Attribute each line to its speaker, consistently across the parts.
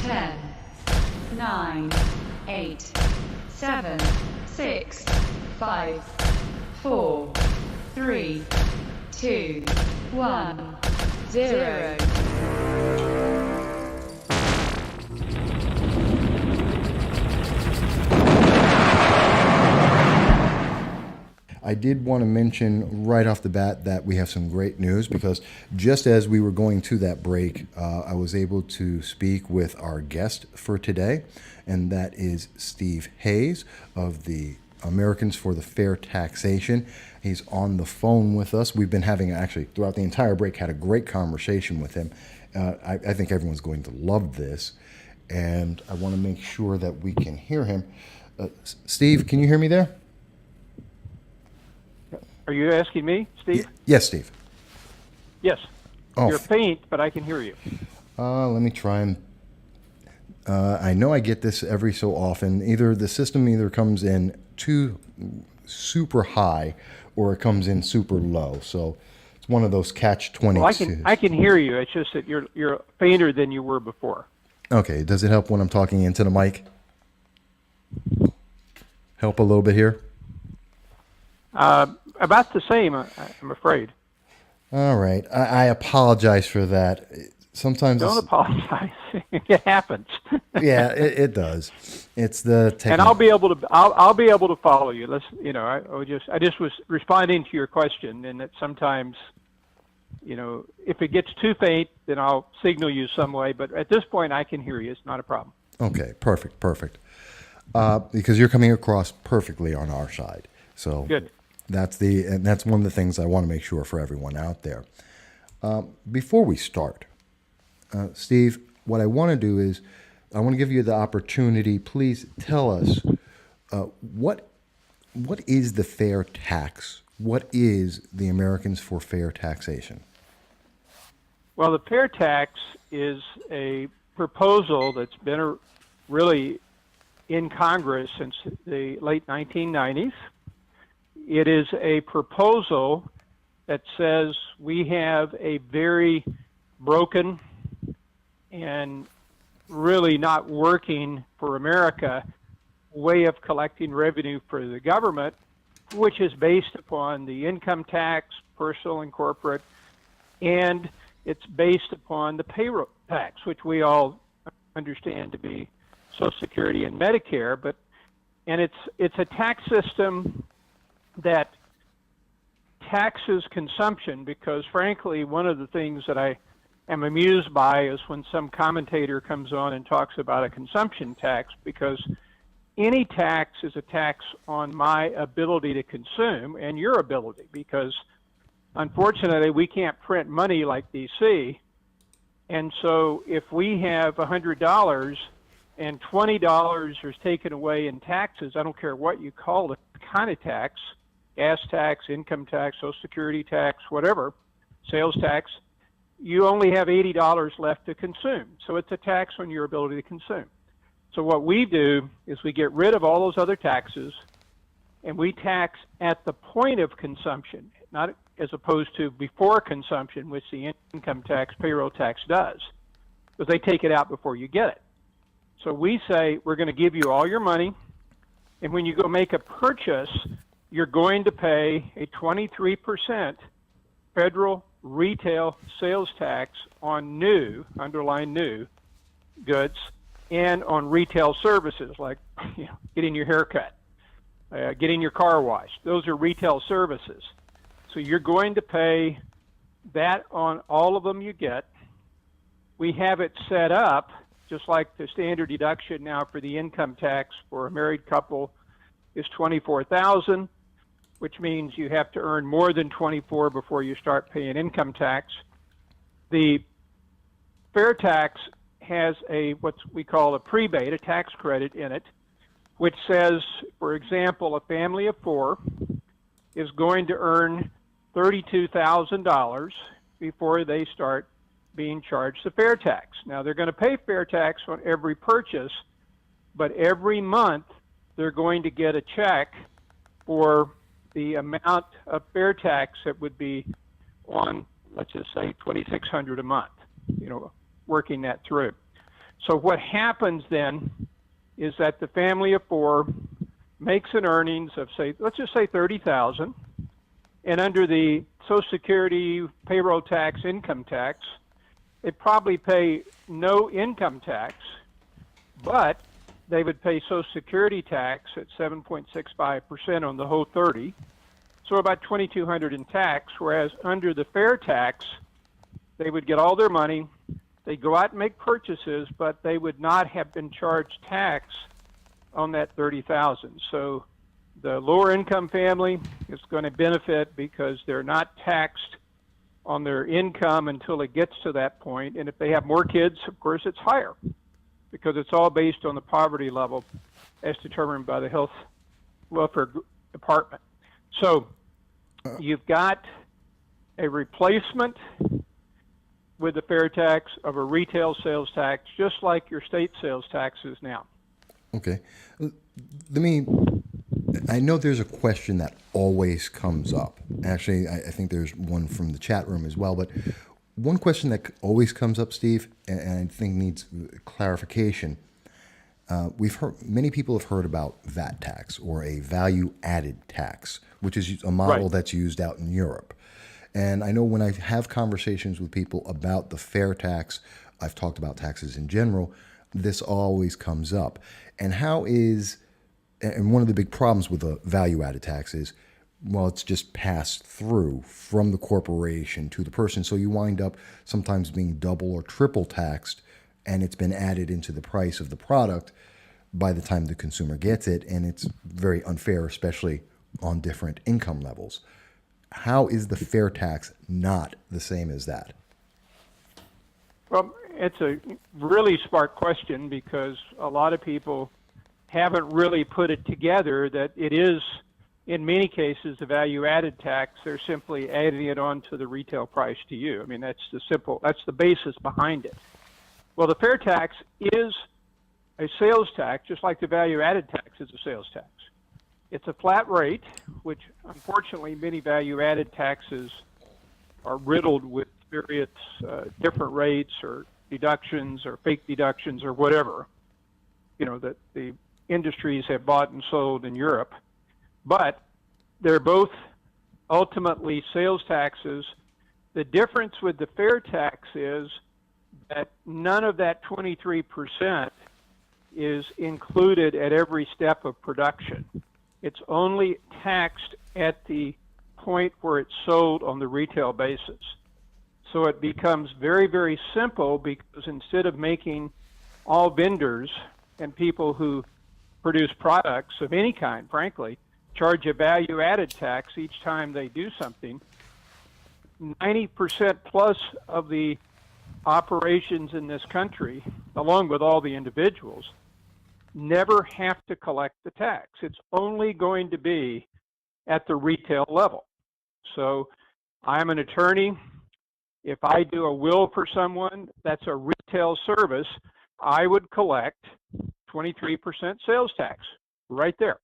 Speaker 1: 10, 9, 8, 7, 6, 5, 4, 3, 2, 1, 0.
Speaker 2: I did want to mention right off the bat that we have some great news, because just as we were going to that break, I was able to speak with our guest for today, and that is Steve Hayes of the Americans for the Fair Taxation. He's on the phone with us. We've been having, actually, throughout the entire break, had a great conversation with him. I think everyone's going to love this, and I want to make sure that we can hear him. Steve, can you hear me there?
Speaker 3: Are you asking me, Steve?
Speaker 2: Yes, Steve.
Speaker 3: Yes.
Speaker 2: Oh.
Speaker 3: You're faint, but I can hear you.
Speaker 2: Let me try and... I know I get this every so often. Either the system comes in too super high or it comes in super low. So it's one of those catch-22s.
Speaker 3: Well, I can hear you. It's just that you're fainter than you were before. Okay.
Speaker 2: Does it help when I'm talking into the mic? Help a little bit here?
Speaker 3: About the same, I'm afraid.
Speaker 2: All right. I apologize for that. Sometimes
Speaker 3: don't apologize. It happens.
Speaker 2: Yeah, it does. It's the technique.
Speaker 3: And I'll be able to follow you. I just was responding to your question, and that sometimes, if it gets too faint, then I'll signal you some way. But at this point, I can hear you. It's not a problem.
Speaker 2: Okay, perfect. Because you're coming across perfectly on our side. So
Speaker 3: good.
Speaker 2: That's one of the things I want to make sure for everyone out there. Before we start, Steve, what I want to do is I want to give you the opportunity. Please tell us what is the fair tax? What is the Americans for Fair Taxation?
Speaker 3: Well, the fair tax is a proposal that's been really in Congress since the late 1990s. It is a proposal that says we have a very broken and really not working for America way of collecting revenue for the government, which is based upon the income tax, personal and corporate, and it's based upon the payroll tax, which we all understand to be Social Security and Medicare, and it's a tax system that taxes consumption, because frankly, one of the things that I am amused by is when some commentator comes on and talks about a consumption tax, because any tax is a tax on my ability to consume and your ability, because unfortunately we can't print money like DC. And so if we have $100 and $20 is taken away in taxes, I don't care what you call the kind of tax, gas tax, income tax, Social Security tax, whatever, sales tax, you only have $80 left to consume. So it's a tax on your ability to consume. So what we do is we get rid of all those other taxes and we tax at the point of consumption, not as opposed to before consumption, which the income tax, payroll tax does, because they take it out before you get it. So we say we're going to give you all your money, and when you go make a purchase, you're going to pay a 23% federal retail sales tax on new, underline new, goods, and on retail services like getting your hair cut, getting your car washed. Those are retail services. So you're going to pay that on all of them you get. We have it set up just like the standard deduction now for the income tax for a married couple is $24,000. Which means you have to earn more than 24 before you start paying income tax. The fair tax has what we call a prebate, a tax credit in it, which says, for example, a family of 4 is going to earn $32,000 before they start being charged the fair tax. Now, they're going to pay fair tax on every purchase, but every month they're going to get a check for the amount of fair tax that would be on, let's just say, $2,600 a month, working that through. So what happens then is that the family of four makes an earnings of, say, let's just say 30,000, and under the Social Security, payroll tax, income tax, they probably pay no income tax, but they would pay Social Security tax at 7.65% on the whole 30, so about $2,200 in tax. Whereas under the fair tax, they would get all their money, they'd go out and make purchases, but they would not have been charged tax on that 30,000. So the lower income family is going to benefit because they're not taxed on their income until it gets to that point. And if they have more kids, of course, it's higher because it's all based on the poverty level as determined by the Health Welfare Department. So you've got a replacement with the fair tax of a retail sales tax, just like your state sales tax is now.
Speaker 2: Okay. I know there's a question that always comes up. Actually, I think there's one from the chat room as well, but one question that always comes up, Steve, and I think needs clarification. We've heard, many people have heard about VAT tax or a value added tax, which is a model
Speaker 3: Right.
Speaker 2: that's used out in Europe. And I know when I have conversations with people about the fair tax, I've talked about taxes in general, this always comes up. And one of the big problems with a value added tax is, well, it's just passed through from the corporation to the person. So you wind up sometimes being double or triple taxed, and it's been added into the price of the product by the time the consumer gets it. And it's very unfair, especially on different income levels. How is the fair tax not the same as that?
Speaker 3: Well, it's a really smart question because a lot of people haven't really put it together that it is, in many cases, a value-added tax. They're simply adding it on to the retail price to you. I mean, that's the basis behind it. Well, the fair tax is a sales tax, just like the value-added tax is a sales tax. It's a flat rate, which unfortunately many value-added taxes are riddled with various different rates or deductions or fake deductions or whatever, that the industries have bought and sold in Europe. But they're both ultimately sales taxes. The difference with the fair tax is that none of that 23% is included at every step of production. It's only taxed at the point where it's sold on the retail basis. So it becomes very, very simple because instead of making all vendors and people who produce products of any kind, frankly, charge a value-added tax each time they do something, 90% plus of the operations in this country, along with all the individuals, never have to collect the tax. It's only going to be at the retail level. So I'm an attorney. If I do a will for someone, that's a retail service, I would collect 23% sales tax right there.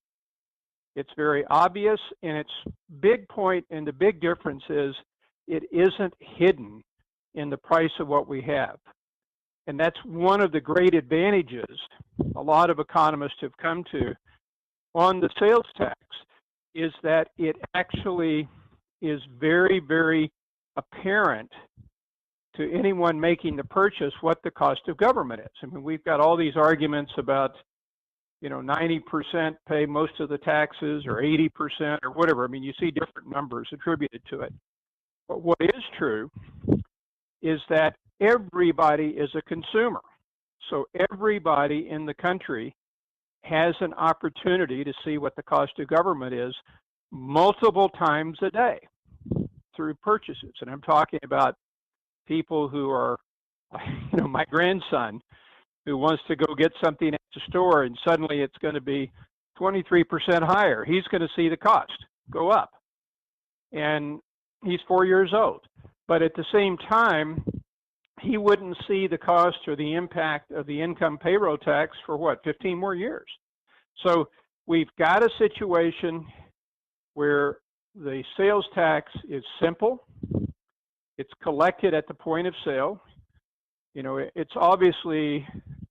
Speaker 3: It's very obvious, and its big point and the big difference is it isn't hidden in the price of what we have. And that's one of the great advantages a lot of economists have come to on the sales tax, is that it actually is very, very apparent to anyone making the purchase what the cost of government is. I mean, we've got all these arguments about, 90% pay most of the taxes or 80% or whatever. I mean, you see different numbers attributed to it. But what is true is that everybody is a consumer. So everybody in the country has an opportunity to see what the cost of government is multiple times a day through purchases. And I'm talking about people who are, my grandson, who wants to go get something at the store and suddenly it's going to be 23% higher. He's going to see the cost go up. And he's 4 years old. But at the same time, he wouldn't see the cost or the impact of the income payroll tax for 15 more years. So we've got a situation where the sales tax is simple. It's collected at the point of sale. It's obviously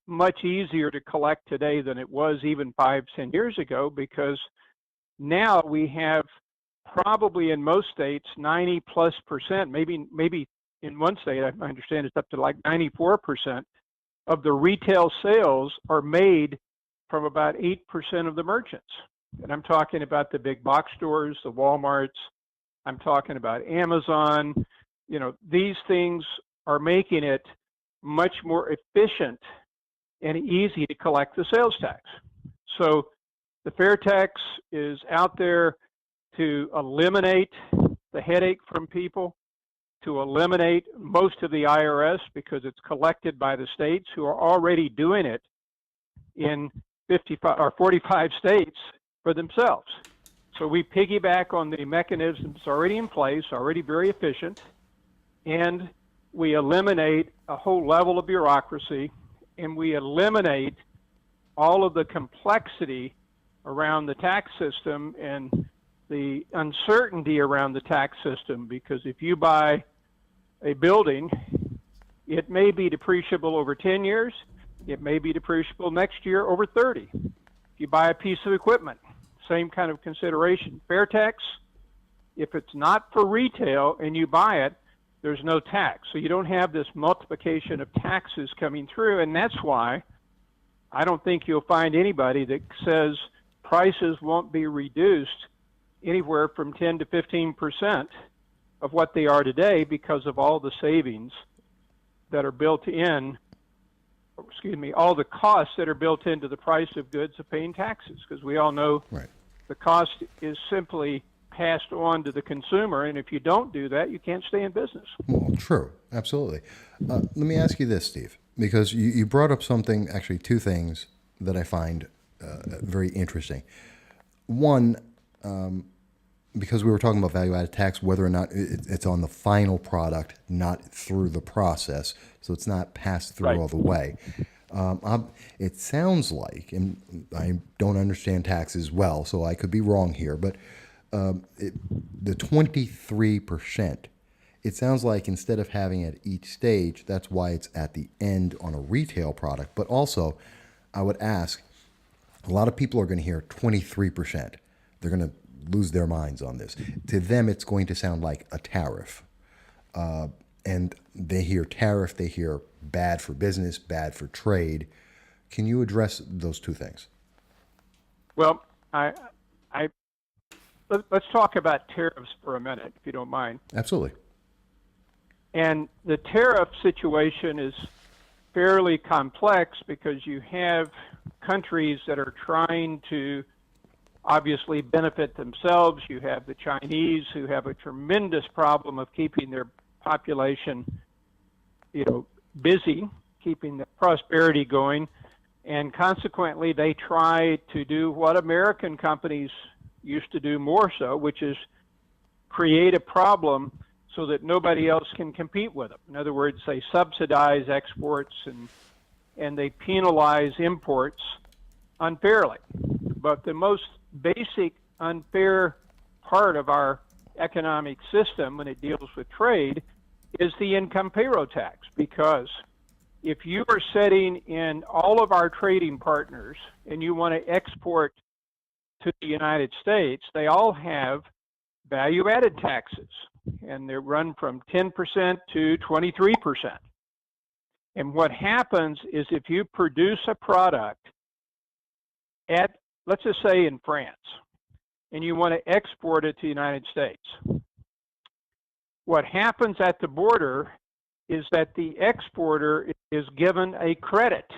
Speaker 3: much easier to collect today than it was even 5, 10 years ago, because now we have probably in most states 90+%, maybe in one state I understand it's up to like 94% of the retail sales are made from about 8% of the merchants. And I'm talking about the big box stores, the Walmarts. I'm talking about Amazon. You know, these things are making it much more efficient and easy to collect the sales tax. So the fair tax is out there to eliminate the headache from people, to eliminate most of the IRS, because it's collected by the states who are already doing it in 55 or 45 states for themselves. So we piggyback on the mechanisms already in place, already very efficient, and we eliminate a whole level of bureaucracy, and we eliminate all of the complexity around the tax system and the uncertainty around the tax system. Because if you buy a building, it may be depreciable over 10 years, it may be depreciable next year over 30. If you buy a piece of equipment, same kind of consideration. Fair tax, if it's not for retail and you buy it, there's no tax. So you don't have this multiplication of taxes coming through, and that's why I don't think you'll find anybody that says prices won't be reduced anywhere from 10 to 15% of what they are today, because of all the savings that are built in, all the costs that are built into the price of goods of paying taxes. Because we all know the cost is simply passed on to the consumer, and if you don't do that, you can't stay in business.
Speaker 2: Well, true, absolutely. Let me ask you this, Steve, because you brought up something, actually two things that I find very interesting. One, because we were talking about value-added tax, whether or not it's on the final product, not through the process, so it's not passed through all the way. It sounds like, and I don't understand taxes well, so I could be wrong here, but the 23%, it sounds like instead of having it at each stage, that's why it's at the end on a retail product. But also, I would ask, a lot of people are going to hear 23%. They're going to lose their minds on this. To them, it's going to sound like a tariff. And they hear tariff, they hear bad for business, bad for trade. Can you address those two things?
Speaker 3: Well, let's talk about tariffs for a minute, if you don't mind.
Speaker 2: Absolutely.
Speaker 3: And the tariff situation is fairly complex, because you have countries that are trying to obviously benefit themselves. You have the Chinese, who have a tremendous problem of keeping their population, busy, keeping the prosperity going, and consequently they try to do what American companies used to do more so, which is create a problem so that nobody else can compete with them. In other words, they subsidize exports and they penalize imports unfairly. But the most basic unfair part of our economic system when it deals with trade is the income payroll tax, because if you are setting in all of our trading partners and you want to export to the United States, they all have value-added taxes, and they run from 10% to 23%. And what happens is, if you produce a product at, let's just say in France, and you want to export it to the United States, what happens at the border is that the exporter is given a credit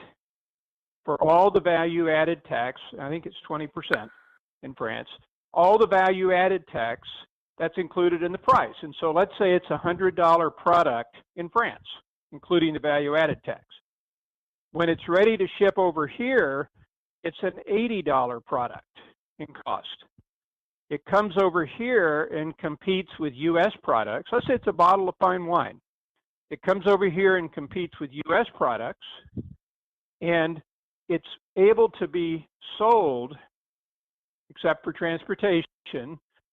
Speaker 3: for all the value-added tax. I think it's 20% in France. All the value-added tax that's included in the price. And so let's say it's a $100 product in France, including the value-added tax. When it's ready to ship over here, it's an $80 product in cost. It comes over here and competes with U.S. products. Let's say it's a bottle of fine wine. It comes over here and competes with U.S. products, and it's able to be sold, except for transportation,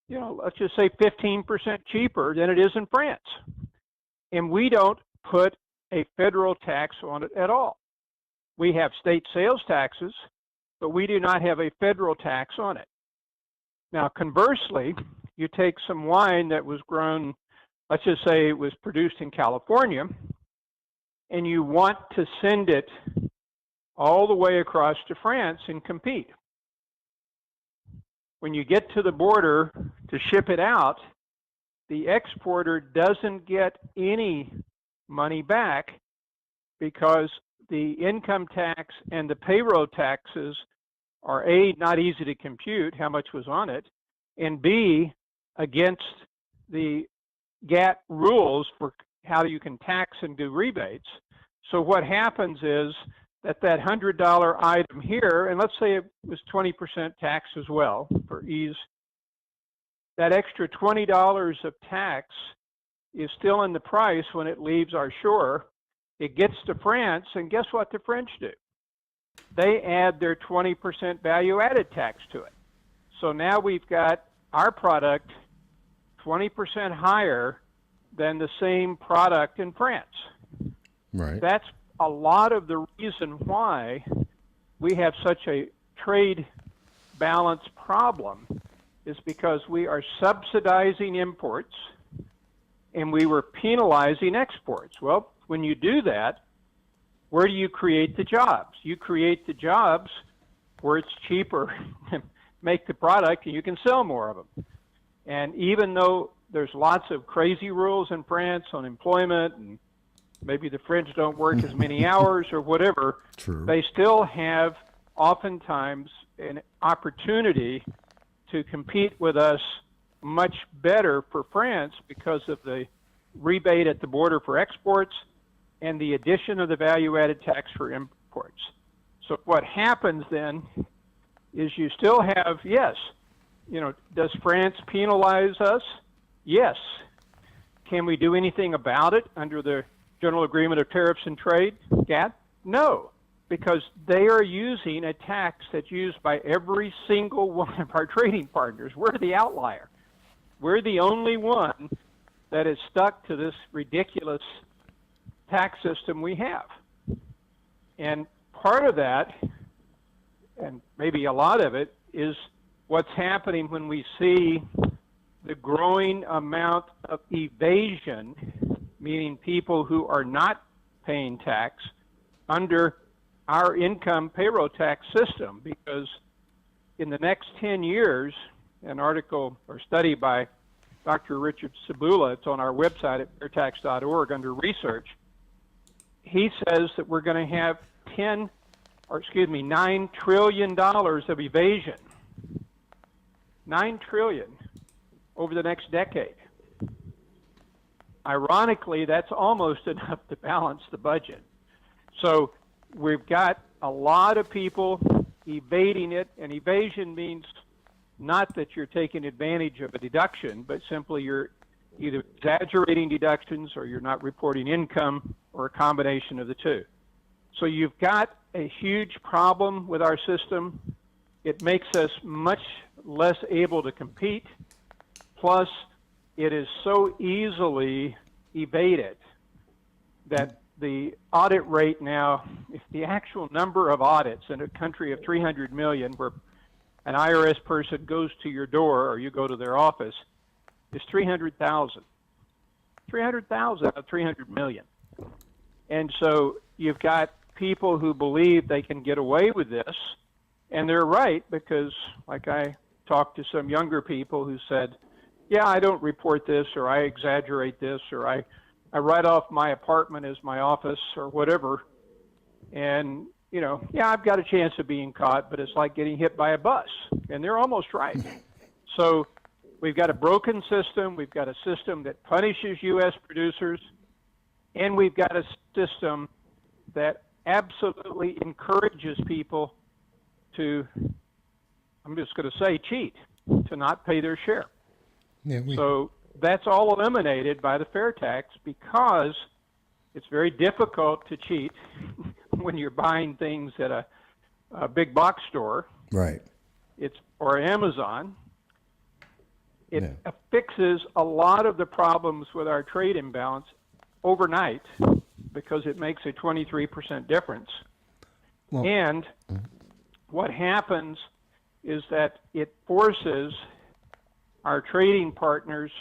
Speaker 3: let's just say 15% cheaper than it is in France. And we don't put a federal tax on it at all. We have state sales taxes, but we do not have a federal tax on it. Now, conversely, you take some wine that was grown, let's just say it was produced in California, and you want to send it all the way across to France and compete. When you get to the border to ship it out, the exporter doesn't get any money back because the income tax and the payroll taxes are A, not easy to compute how much was on it, and B, against the GATT rules for how you can tax and do rebates. So what happens is that $100 item here, and let's say it was 20% tax as well for ease, that extra $20 of tax is still in the price when it leaves our shore. It gets to France, and guess what the French do? They add their 20% value-added tax to it. So now we've got our product 20% higher than the same product in France.
Speaker 2: Right.
Speaker 3: That's a lot of the reason why we have such a trade balance problem, is because we are subsidizing imports and we were penalizing exports. Well, when you do that, where do you create the jobs? You create the jobs where it's cheaper to make the product and you can sell more of them. And even though there's lots of crazy rules in France on employment, and maybe the French don't work as many hours or whatever,
Speaker 2: True.
Speaker 3: They still have oftentimes an opportunity to compete with us much better for France because of the rebate at the border for exports and the addition of the value-added tax for imports. So what happens then is you still have, yes, does France penalize us? Yes. Can we do anything about it under the General Agreement of Tariffs and Trade, GATT? No, because they are using a tax that's used by every single one of our trading partners. We're the outlier. We're the only one that is stuck to this ridiculous tax system we have. And part of that, and maybe a lot of it, is what's happening when we see the growing amount of evasion, meaning people who are not paying tax under our income payroll tax system. Because in the next 10 years, an article or study by Dr. Richard Cibula, it's on our website at fairtax.org under research, he says that we're going to have $9 trillion of evasion. $9 trillion over the next decade. Ironically, that's almost enough to balance the budget. So we've got a lot of people evading it, and evasion means not that you're taking advantage of a deduction, but simply you're either exaggerating deductions or you're not reporting income, or a combination of the two. So you've got a huge problem with our system. It makes us much less able to compete. Plus, it is so easily evaded that the audit rate now, if the actual number of audits in a country of 300 million, where an IRS person goes to your door or you go to their office, is 300,000. 300,000 out of 300 million. And so you've got people who believe they can get away with this, and they're right, because like I talked to some younger people who said, yeah, I don't report this, or I exaggerate this, or I write off my apartment as my office or whatever. And, yeah, I've got a chance of being caught, but it's like getting hit by a bus. And they're almost right. So we've got a broken system. We've got a system that punishes U.S. producers. And we've got a system that absolutely encourages people to, I'm just going to say, cheat, to not pay their share.
Speaker 2: Yeah,
Speaker 3: So that's all eliminated by the fair tax, because it's very difficult to cheat when you're buying things at a big box store.
Speaker 2: Right.
Speaker 3: Or Amazon. It fixes a lot of the problems with our trade imbalance overnight, because it makes a 23% difference.
Speaker 2: Well,
Speaker 3: And what happens is that it forces our trading partners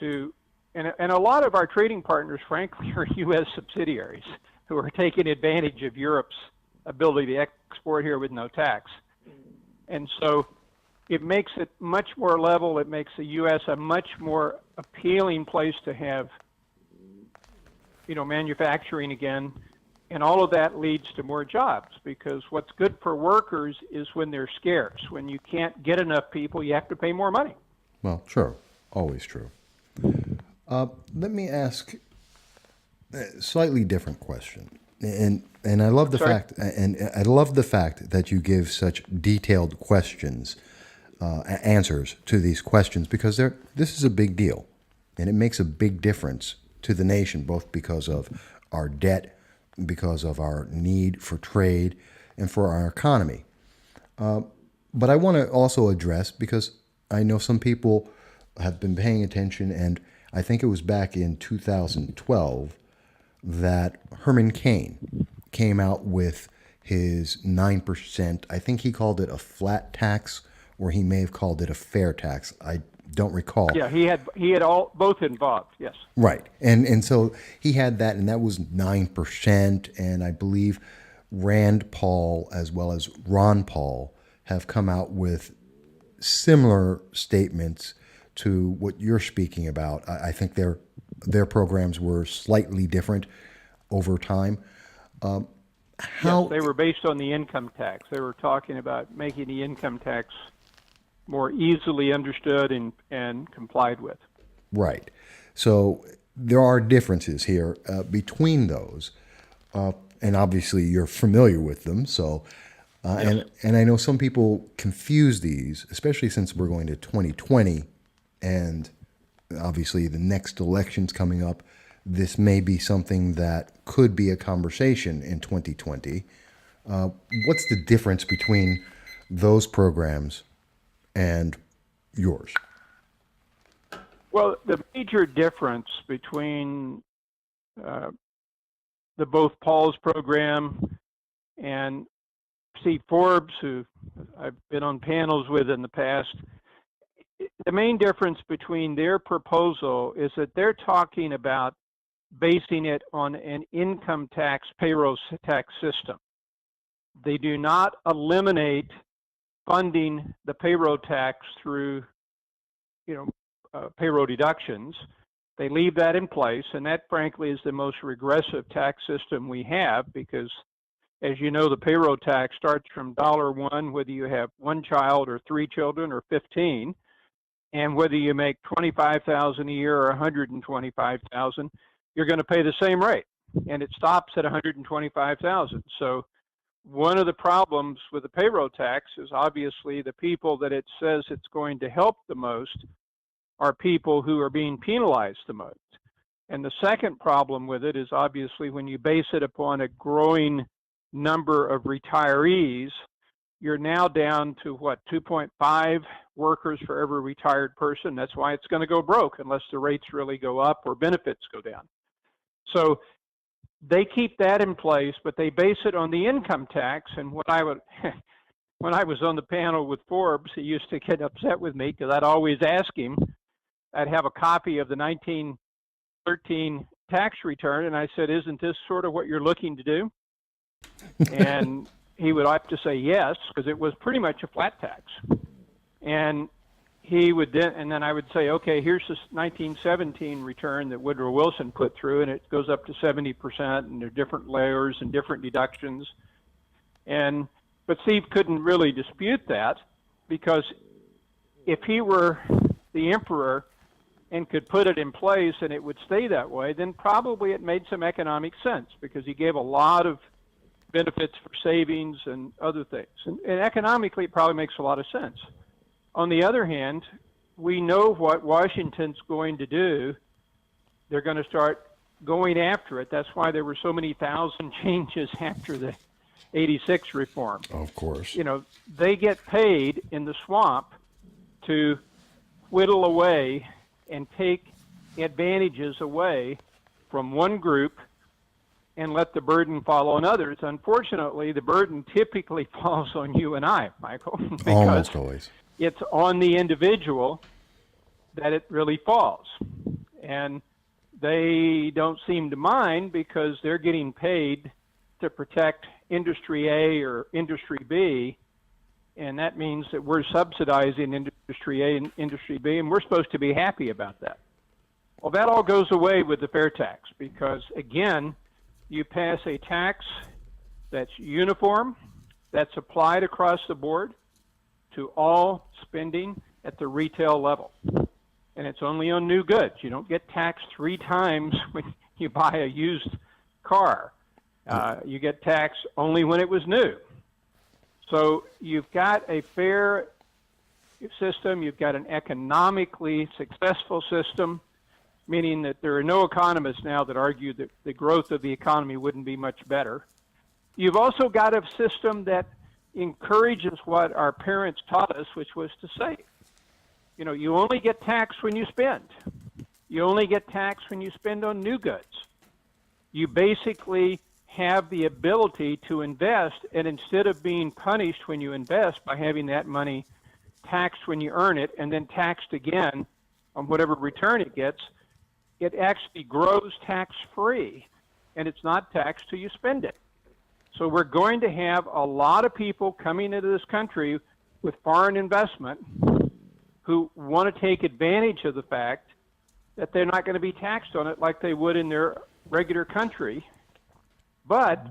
Speaker 3: to, and a lot of our trading partners, frankly, are U.S. subsidiaries who are taking advantage of Europe's ability to export here with no tax. And so it makes it much more level. It makes the U.S. a much more appealing place to have, manufacturing again. And all of that leads to more jobs, because what's good for workers is when they're scarce. When you can't get enough people, you have to pay more money.
Speaker 2: well, sure, always true. Let me ask a slightly different question, and I love the
Speaker 3: Sorry?
Speaker 2: fact, and I love the fact that you give such detailed questions, answers to these questions, because this is a big deal, and it makes a big difference to the nation, both because of our debt, because of our need for trade, and for our economy. But I want to also address, because I know some people have been paying attention, and I think it was back in 2012 that Herman Cain came out with his 9%. I think he called it a flat tax, or he may have called it a fair tax. I don't recall.
Speaker 3: Yeah, he had both involved. Yes.
Speaker 2: Right. And so he had that, and that was 9%. And I believe Rand Paul as well as Ron Paul have come out with similar statements to what you're speaking about. I think their programs were slightly different over time.
Speaker 3: Yes, they were based on the income tax. They were talking about making the income tax more easily understood and complied with.
Speaker 2: Right. So there are differences here between those, and obviously you're familiar with them. So,
Speaker 3: Yes.
Speaker 2: and I know some people confuse these, especially since we're going to 2020, and obviously the next election's coming up. This may be something that could be a conversation in 2020. What's the difference between those programs and yours?
Speaker 3: Well, the major difference between the both Paul's program and Steve Forbes, who I've been on panels with in the past, the main difference between their proposal is that they're talking about basing it on an income tax, payroll tax system. They do not eliminate funding the payroll tax through, payroll deductions. They leave that in place, and that, frankly, is the most regressive tax system we have, because, as you know, the payroll tax starts from $1, whether you have one child or three children or 15, and whether you make $25,000 a year or $125,000, you're going to pay the same rate, and it stops at $125,000. So one of the problems with the payroll tax is obviously the people that it says it's going to help the most are people who are being penalized the most. And the second problem with it is obviously when you base it upon a growing number of retirees, you're now down to what, 2.5 workers for every retired person. That's why it's going to go broke unless the rates really go up or benefits go down. So they keep that in place, but they base it on the income tax. And what I would, when I was on the panel with Forbes, he used to get upset with me because I'd always ask him, I'd have a copy of the 1913 tax return, and I said, isn't this sort of what you're looking to do? And he would have to say yes, because it was pretty much a flat tax. And he would then, and then I would say, okay, here's this 1917 return that Woodrow Wilson put through, and it goes up to 70%, and there are different layers and different deductions. But Steve couldn't really dispute that, because if he were the emperor and could put it in place and it would stay that way, then probably it made some economic sense, because he gave a lot of benefits for savings and other things. And economically, it probably makes a lot of sense. On the other hand, we know what Washington's going to do. They're going to start going after it. That's why there were so many thousand changes after the 86 reform.
Speaker 2: Of course.
Speaker 3: They get paid in the swamp to whittle away and take advantages away from one group and let the burden fall on others. Unfortunately, the burden typically falls on you and I, Michael, because
Speaker 2: Almost always.
Speaker 3: it's on the individual that it really falls. And they don't seem to mind because they're getting paid to protect industry A or industry B, and that means that we're subsidizing industry A and industry B, and we're supposed to be happy about that. Well, that all goes away with the fair tax because, again, you pass a tax that's uniform, that's applied across the board to all spending at the retail level. And it's only on new goods. You don't get taxed 3 times when you buy a used car. You get taxed only when it was new. So you've got a fair system. You've got an economically successful system, meaning that there are no economists now that argue that the growth of the economy wouldn't be much better. You've also got a system that encourages what our parents taught us, which was to save. You know, you only get taxed when you spend. You only get taxed when you spend on new goods. You basically have the ability to invest, and instead of being punished when you invest by having that money taxed when you earn it and then taxed again on whatever return it gets, it actually grows tax-free, and it's not taxed till you spend it. So we're going to have a lot of people coming into this country with foreign investment who want to take advantage of the fact that they're not going to be taxed on it like they would in their regular country. But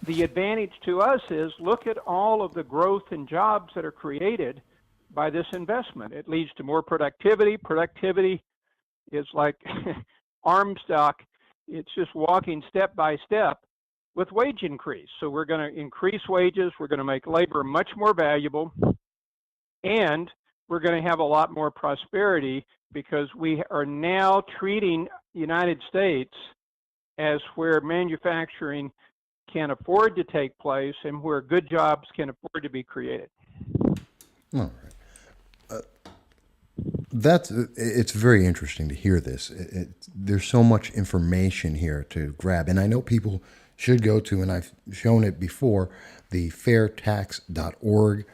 Speaker 3: the advantage to us is look at all of the growth and jobs that are created by this investment. It leads to more productivity. Productivity is like arm stock. It's just walking step by step with wage increase. So we're going to increase wages. We're going to make labor much more valuable. And we're going to have a lot more prosperity because we are now treating the United States as where manufacturing can afford to take place and where good jobs can afford to be created.
Speaker 2: All right. It's very interesting to hear this. There's so much information here to grab, and I know people should go to, and I've shown it before, the fairtax.org.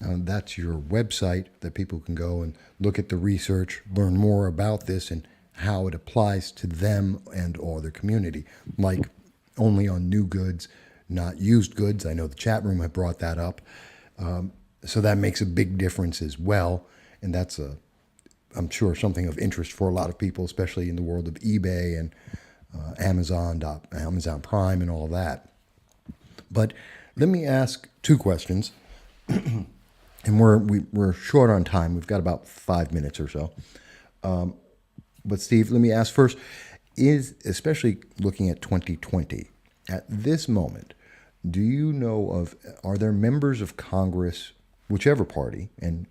Speaker 2: That's your website that people can go and look at the research, learn more about this and how it applies to them and or their community, like only on new goods, not used goods. I know the chat room had brought that up. So that makes a big difference as well. And that's, I'm sure, something of interest for a lot of people, especially in the world of eBay and Amazon Prime and all that. But let me ask 2 questions. And we're short on time. We've got about 5 minutes or so. But Steve, let me ask first, especially looking at 2020, at this moment, do you know of, are there members of Congress, whichever party, and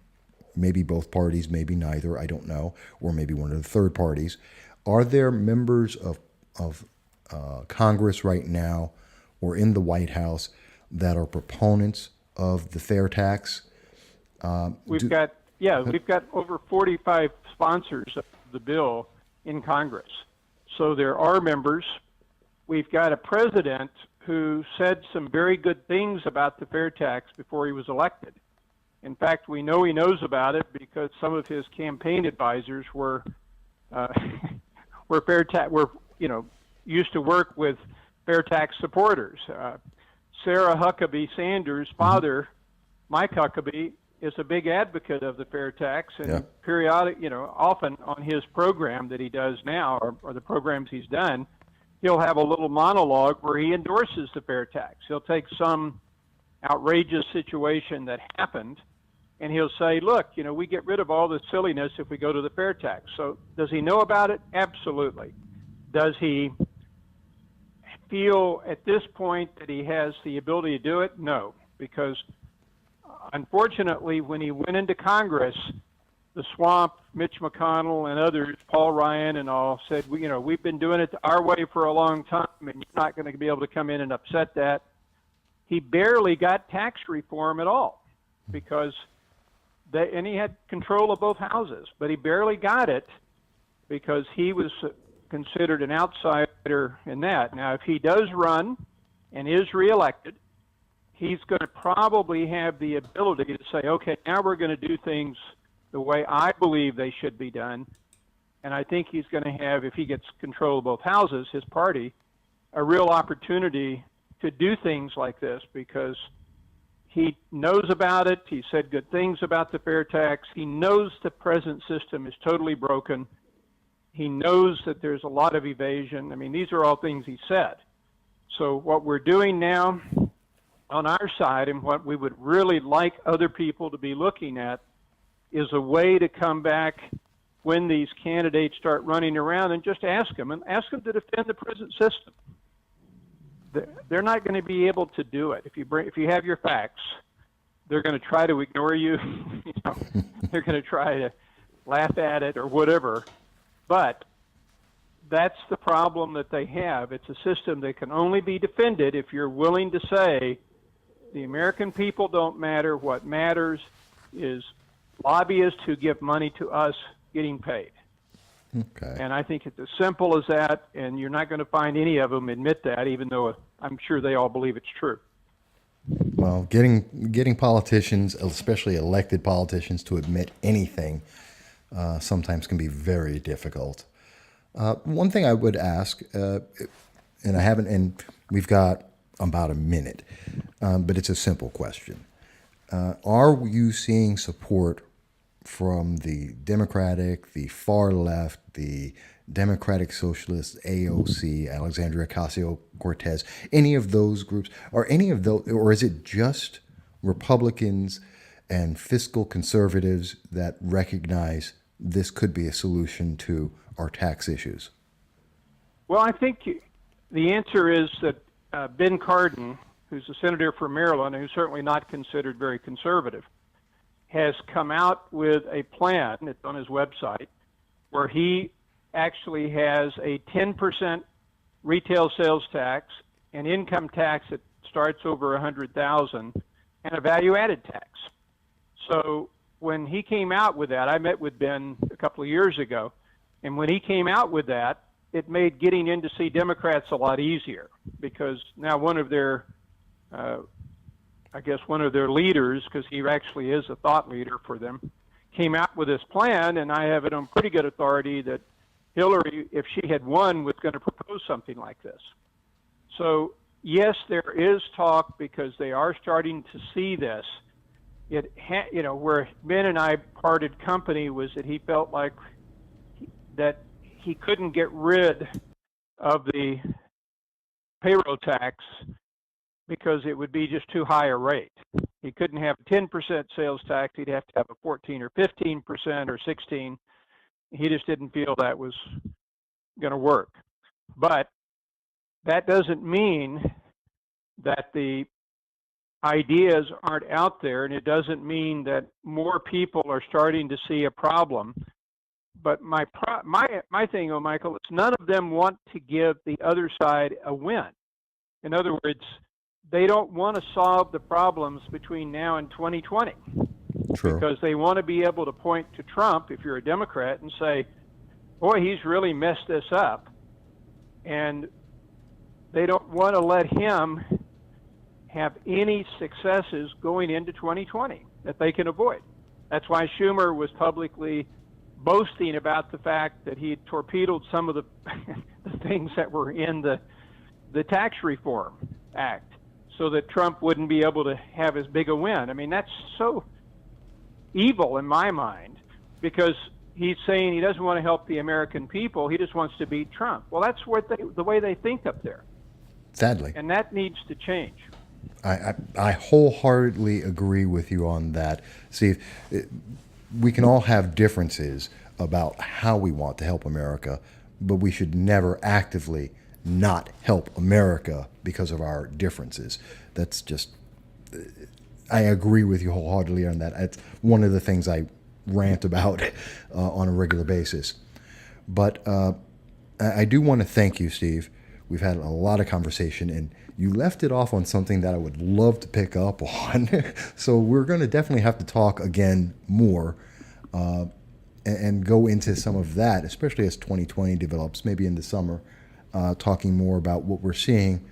Speaker 2: maybe both parties, maybe neither, I don't know, or maybe one of the third parties, are there members of Congress right now or in the White House that are proponents of the fair tax?
Speaker 3: We've got over 45 sponsors of the bill in Congress. So there are members. We've got a president who said some very good things about the fair tax before he was elected. In fact, we know he knows about it because some of his campaign advisors were used to work with fair tax supporters. Sarah Huckabee Sanders' father, Mike Huckabee, is a big advocate of the fair tax, and often on his program that he does now, or the programs he's done, he'll have a little monologue where he endorses the fair tax. He'll take some outrageous situation that happened, and he'll say, look, we get rid of all this silliness if we go to the fair tax. So does he know about it? Absolutely. Does he feel at this point that he has the ability to do it? No, because unfortunately, when he went into Congress, the swamp, Mitch McConnell and others, Paul Ryan and all, said, we've been doing it our way for a long time, and you're not going to be able to come in and upset that. He barely got tax reform at all because and he had control of both houses, but he barely got it because he was considered an outsider consider in that. Now, if he does run and is reelected, he's going to probably have the ability to say, okay, now we're going to do things the way I believe they should be done. And I think he's going to have, if he gets control of both houses, his party, a real opportunity to do things like this because he knows about it. He said good things about the fair tax. He knows the present system is totally broken. He knows that there's a lot of evasion. I mean, these are all things he said. So what we're doing now on our side, and what we would really like other people to be looking at, is a way to come back when these candidates start running around and just ask them to defend the present system. They're not going to be able to do it. If you have your facts, they're going to try to ignore you. They're going to try to laugh at it or whatever. But that's the problem that they have. It's a system that can only be defended if you're willing to say the American people don't matter. What matters is lobbyists who give money to us getting paid.
Speaker 2: Okay.
Speaker 3: And I think it's as simple as that, and you're not going to find any of them admit that, even though I'm sure they all believe it's true.
Speaker 2: Well, getting politicians, especially elected politicians, to admit anything sometimes can be very difficult. One thing I would ask, and I haven't, and we've got about a minute, but it's a simple question. Are you seeing support from the Democratic, the far left, the Democratic Socialists, AOC, Alexandria Ocasio-Cortez, any of those groups, or is it just Republicans and fiscal conservatives that recognize this could be a solution to our tax issues?
Speaker 3: Well, I think the answer is that Ben Cardin, who's a senator from Maryland, who's certainly not considered very conservative, has come out with a plan, it's on his website, where he actually has a 10% retail sales tax, an income tax that starts over $100,000, and a value-added tax. So when he came out with that, I met with Ben a couple of years ago, and when he came out with that, it made getting in to see Democrats a lot easier, because now one of their leaders, because he actually is a thought leader for them, came out with this plan, and I have it on pretty good authority that Hillary, if she had won, was going to propose something like this. So yes, there is talk because they are starting to see this. Where Ben and I parted company was that he felt like that he couldn't get rid of the payroll tax because it would be just too high a rate. He couldn't have a 10% sales tax. He'd have to have a 14 or 15% or 16. He just didn't feel that was going to work. But that doesn't mean that the ideas aren't out there, and it doesn't mean that more people are starting to see a problem. But my thing, Michael, is none of them want to give the other side a win. In other words, they don't want to solve the problems between now and 2020.
Speaker 2: True.
Speaker 3: Because they want to be able to point to Trump, if you're a Democrat, and say, boy, he's really messed this up. And they don't want to let him have any successes going into 2020 that they can avoid. That's why Schumer was publicly boasting about the fact that he had torpedoed some of the things that were in the Tax Reform Act so that Trump wouldn't be able to have as big a win. I mean, that's so evil in my mind, because he's saying he doesn't want to help the American people. He just wants to beat Trump. Well, that's the way they think up there.
Speaker 2: Sadly.
Speaker 3: And that needs to change.
Speaker 2: I wholeheartedly agree with you on that, Steve. We can all have differences about how we want to help America, but we should never actively not help America because of our differences. That's just, I agree with you wholeheartedly on that. It's one of the things I rant about on a regular basis. But I do want to thank you, Steve. We've had a lot of conversation, and you left it off on something that I would love to pick up on. So we're going to definitely have to talk again more and go into some of that, especially as 2020 develops, maybe in the summer. talking more about what we're seeing,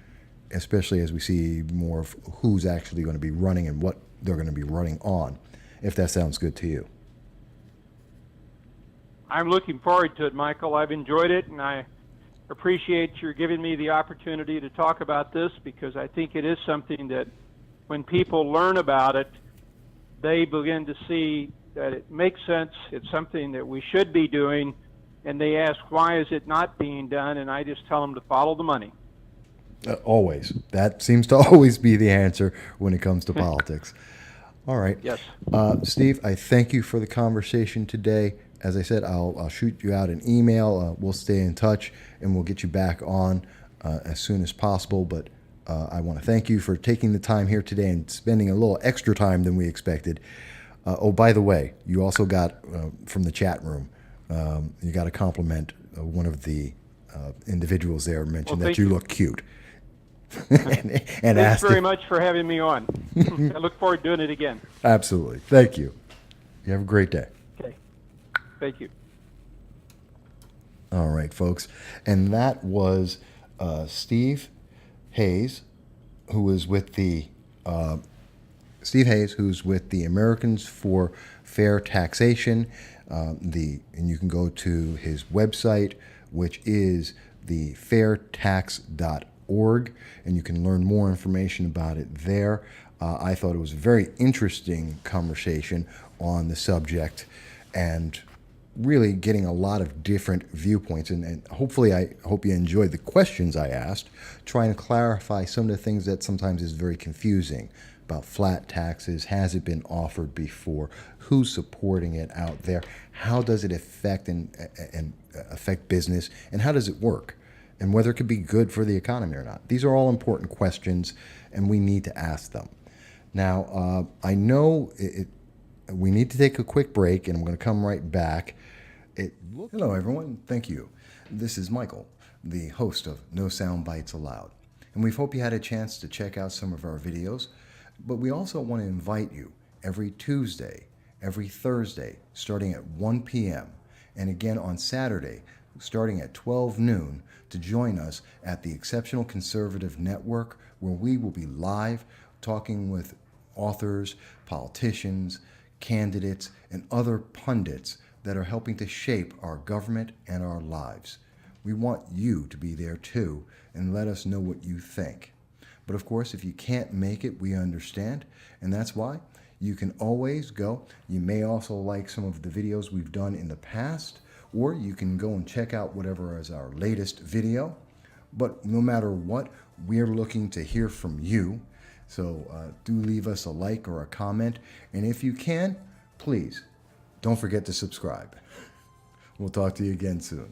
Speaker 2: especially as we see more of who's actually going to be running and what they're going to be running on, if that sounds good to you.
Speaker 3: I'm looking forward to it, Michael. I've enjoyed it, and I appreciate your giving me the opportunity to talk about this, because I think it is something that when people learn about it, they begin to see that it makes sense, it's something that we should be doing, and they ask, why is it not being done? And I just tell them to follow the money.
Speaker 2: Always. That seems to always be the answer when it comes to politics. All right.
Speaker 3: Yes.
Speaker 2: Steve, I thank you for the conversation today. As I said, I'll shoot you out an email. We'll stay in touch, and we'll get you back on as soon as possible. But I want to thank you for taking the time here today and spending a little extra time than we expected. Oh, by the way, you also got from the chat room, you got a compliment. One of the individuals there mentioned that you look cute. and
Speaker 3: Thanks very much for having me on. I look forward to doing it again.
Speaker 2: Absolutely. Thank you. You have a great day.
Speaker 3: Okay. Thank you.
Speaker 2: All right, folks. And that was Steve Hayes, who is with the Americans For Fair Taxation. And you can go to his website, which is the fairtax.org, and you can learn more information about it there. I thought it was a very interesting conversation on the subject, and really getting a lot of different viewpoints. And hopefully, I hope you enjoyed the questions I asked, trying to clarify some of the things that sometimes is very confusing about flat taxes. Has it been offered before? Who's supporting it out there? How does it affect affect business? And how does it work? And whether it could be good for the economy or not. These are all important questions, and we need to ask them. Now, I know we need to take a quick break, and I'm going to come right back. Hello, everyone. Thank you. This is Michael, the host of No Soundbites Allowed. And we hope you had a chance to check out some of our videos. But we also want to invite you every Tuesday, every Thursday, starting at 1 p.m., and again on Saturday, starting at 12 noon, to join us at the Exceptional Conservative Network, where we will be live talking with authors, politicians, candidates, and other pundits that are helping to shape our government and our lives. We want you to be there too, and let us know what you think. But of course, if you can't make it, we understand, and that's why you can always go. You may also like some of the videos we've done in the past, or you can go and check out whatever is our latest video. But no matter what, we're looking to hear from you. So do leave us a like or a comment, and if you can, please don't forget to subscribe. We'll talk to you again soon.